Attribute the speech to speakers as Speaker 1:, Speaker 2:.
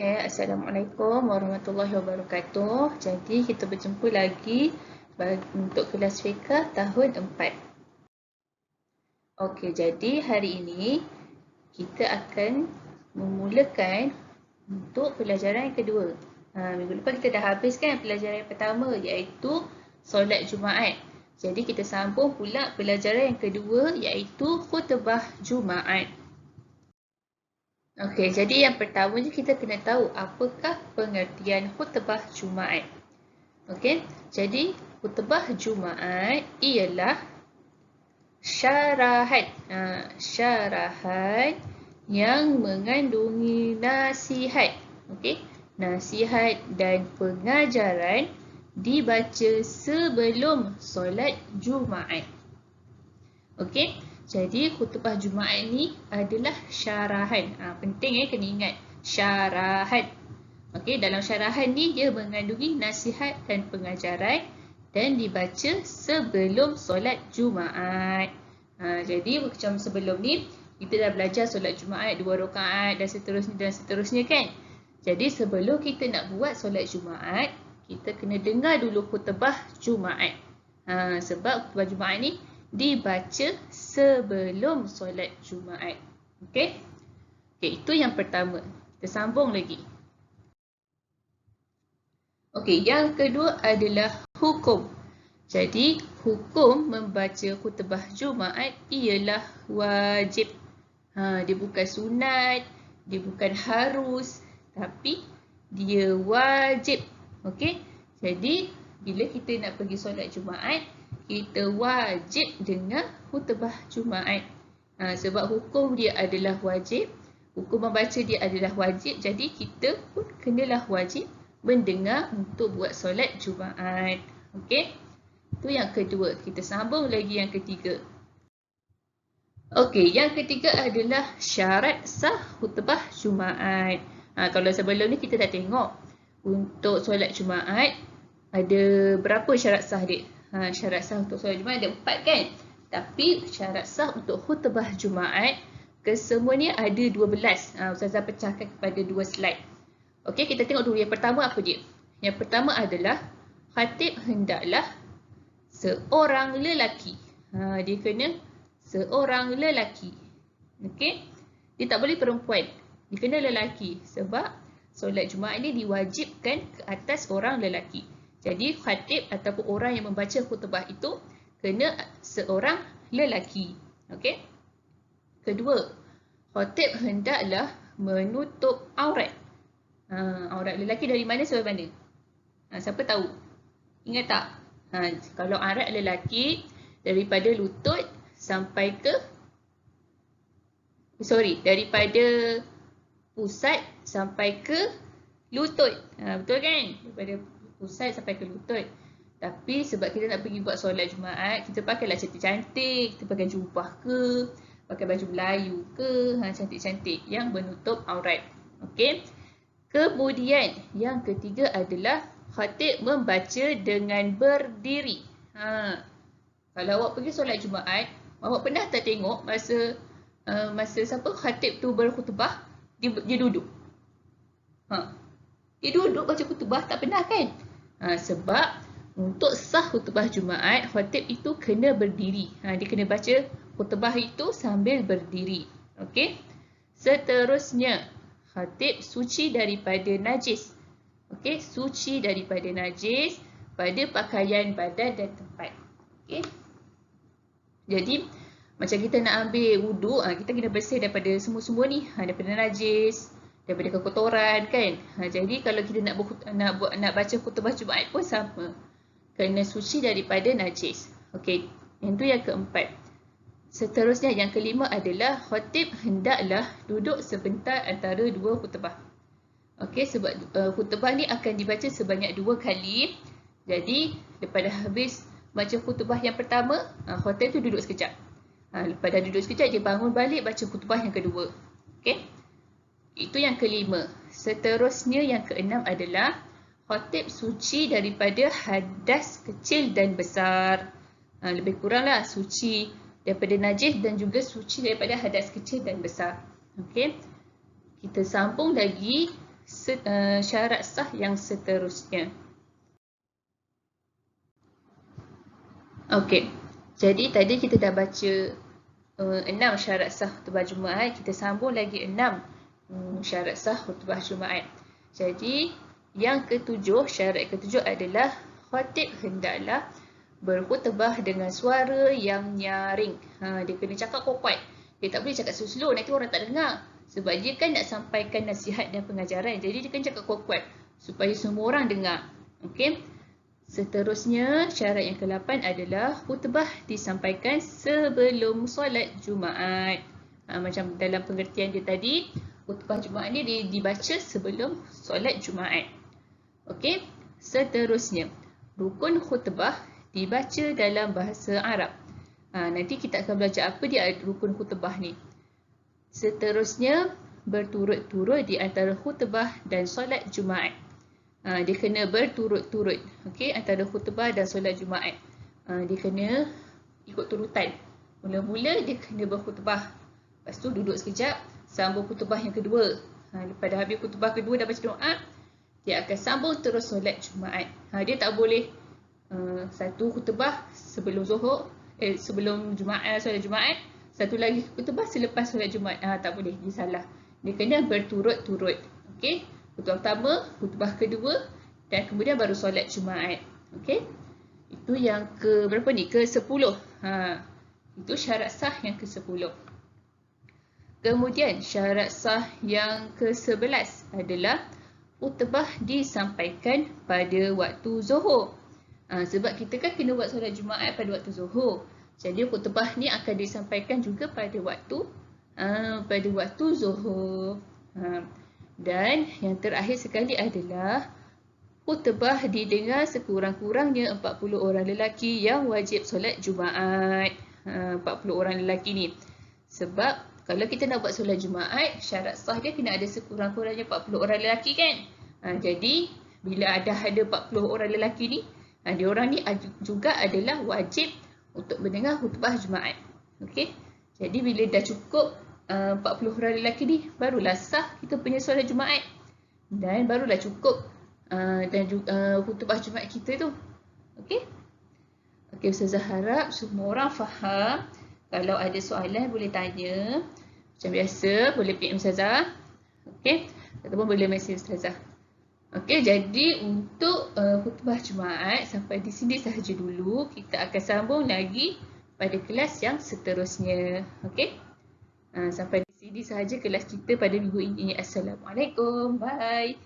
Speaker 1: Assalamualaikum warahmatullahi wabarakatuh. Jadi kita berjumpa lagi untuk kelas fiqh tahun 4. Okey, jadi hari ini kita akan memulakan untuk pelajaran yang kedua. Minggu lepas kita dah habiskan pelajaran yang pertama iaitu solat Jumaat. Jadi kita sambung pula pelajaran yang kedua iaitu khutbah Jumaat. Okey, jadi yang pertamanya kita kena tahu apakah pengertian khutbah Jumaat. Okey, jadi khutbah Jumaat ialah syarahat yang mengandungi nasihat. Okey, nasihat dan pengajaran dibaca sebelum solat Jumaat. Okey, jadi khutbah Jumaat ni adalah syarahan. Penting kena ingat syarahan. Okey, dalam syarahan ni dia mengandungi nasihat dan pengajaran dan dibaca sebelum solat Jumaat. Jadi macam sebelum ni kita dah belajar solat Jumaat 2 rakaat dan seterusnya kan. Jadi sebelum kita nak buat solat Jumaat, kita kena dengar dulu khutbah Jumaat. Sebab khutbah Jumaat ni dibaca sebelum solat Jumaat. Okey? Okey, itu yang pertama. Kita sambung lagi. Okey, yang kedua adalah hukum. Jadi, hukum membaca khutbah Jumaat ialah wajib. Dia bukan sunat, dia bukan harus, tapi dia wajib. Okey? Jadi, bila kita nak pergi solat Jumaat, kita wajib dengar khutbah Jumaat. Sebab hukum dia adalah wajib, hukum membaca dia adalah wajib, jadi kita pun kenalah wajib mendengar untuk buat solat Jumaat. Okey? Itu yang kedua. Kita sambung lagi yang ketiga. Okey, yang ketiga adalah syarat sah khutbah Jumaat. Kalau sebelum ni kita dah tengok untuk solat Jumaat ada berapa syarat sah dia? Syarat sah untuk solat Jumaat ada 4 kan? Tapi syarat sah untuk khutbah Jumaat kesemuanya ada 12. Ustazah pecahkan kepada 2 slide. Okey, kita tengok dulu yang pertama apa dia? Yang pertama adalah khatib hendaklah seorang lelaki. Dia kena seorang lelaki. Okey? Dia tak boleh perempuan. Dia kena lelaki sebab solat Jumaat ni diwajibkan ke atas orang lelaki. Jadi khatib ataupun orang yang membaca khutbah itu kena seorang lelaki. Okey? Kedua, khatib hendaklah menutup aurat. Aurat lelaki dari mana sampai mana? Siapa tahu? Ingat tak? Kalau aurat lelaki daripada lutut sampai ke daripada pusat sampai ke lutut. Betul kan? Daripada pusat sampai ke lutut. Tapi sebab kita nak pergi buat solat Jumaat, kita pakailah cantik-cantik, kita pakai jubah ke, pakai baju Melayu ke, cantik-cantik yang menutup aurat. Okey. Kemudian yang ketiga adalah khatib membaca dengan berdiri. Kalau awak pergi solat Jumaat, awak pernah tak tengok masa khatib tu berkhutbah, dia duduk. Dia duduk baca khutbah, tak pernah kan? Sebab untuk sah khutbah Jumaat, khatib itu kena berdiri. Dia kena baca khutbah itu sambil berdiri. Okey? Seterusnya, khatib suci daripada najis. Okey, suci daripada najis pada pakaian badan dan tempat. Okey? Jadi, macam kita nak ambil wuduk, kita kena bersih daripada semua-semua ni, daripada najis, daripada kekotoran kan. Jadi kalau kita nak baca khutbah Jumaat pun sama. Kena suci daripada najis. Okey, itu yang keempat. Seterusnya yang kelima adalah khatib hendaklah duduk sebentar antara 2 khutbah. Okey, sebab khutbah ni akan dibaca sebanyak 2 kali. Jadi lepas dah habis baca khutbah yang pertama, khatib tu duduk sekejap. Lepas dah duduk sekejap, dia bangun balik baca khutbah yang kedua. Okey? Itu yang kelima. Seterusnya yang keenam adalah khatib suci daripada hadas kecil dan besar. Lebih kuranglah suci daripada najis dan juga suci daripada hadas kecil dan besar. Okey. Kita sambung lagi syarat sah yang seterusnya. Okey, jadi tadi kita dah baca 6 syarat sah khutbah Jumaat. Kita sambung lagi 6 syarat sah khutbah Jumaat. Jadi yang ketujuh, syarat ketujuh adalah khatib hendaklah berkhutbah dengan suara yang nyaring. Dia kena cakap kuat. Dia tak boleh cakap slow, nanti orang tak dengar. Sebab dia kan nak sampaikan nasihat dan pengajaran. Jadi dia kena cakap kuat supaya semua orang dengar. Okey. Seterusnya, syarat yang ke-8 adalah khutbah disampaikan sebelum solat Jumaat. Macam dalam pengertian dia tadi, khutbah Jumaat ni dibaca sebelum solat Jumaat. Okey. Seterusnya, rukun khutbah dibaca dalam bahasa Arab. Nanti kita akan belajar apa dia rukun khutbah ni. Seterusnya, berturut-turut di antara khutbah dan solat Jumaat. Dia kena berturut-turut, okey, antara khutbah dan solat Jumaat. Dia kena ikut turutan. Mula-mula dia kena berkhutbah. Lepas tu duduk sekejap, sambung khutbah yang kedua. Lepas dah habis khutbah kedua, dah baca doa, dia akan sambung terus solat Jumaat. Dia tak boleh satu khutbah sebelum Zuhur, sebelum Jumaat, solat Jumaat, satu lagi khutbah selepas solat Jumaat. Tak boleh, dia salah. Dia kena berturut-turut. Okey. Khutbah pertama, khutbah kedua, dan kemudian baru solat Jumaat. Okey. Itu yang ke berapa ni? Ke-10. Itu syarat sah yang ke-10. Kemudian syarat sah yang ke-11 adalah khutbah disampaikan pada waktu Zuhur. Sebab kita kan kena buat solat Jumaat pada waktu Zuhur. Jadi khutbah ni akan disampaikan juga pada waktu Zuhur. Dan yang terakhir sekali adalah khutbah didengar sekurang-kurangnya 40 orang lelaki yang wajib solat Jumaat. 40 orang lelaki ni. Sebab kalau kita nak buat solat Jumaat, syarat sah dia kena ada sekurang-kurangnya 40 orang lelaki kan. Jadi bila ada 40 orang lelaki ni, diorang ni juga adalah wajib untuk mendengar khutbah Jumaat. Okey. Jadi bila dah cukup 40 orang lelaki ni, barulah sah kita punya solat Jumaat. Dan barulah cukup dan khutbah Jumaat kita tu. Okey. Okey, Ustazah harap semua orang faham. Kalau ada soalan boleh tanya. Macam biasa boleh PM Ustazah. Okey. Ataupun boleh mesej Ustazah. Okey, jadi untuk khutbah Jumaat sampai di sini sahaja dulu. Kita akan sambung lagi pada kelas yang seterusnya. Okey. Sampai di sini sahaja kelas kita pada minggu ini. Assalamualaikum. Bye.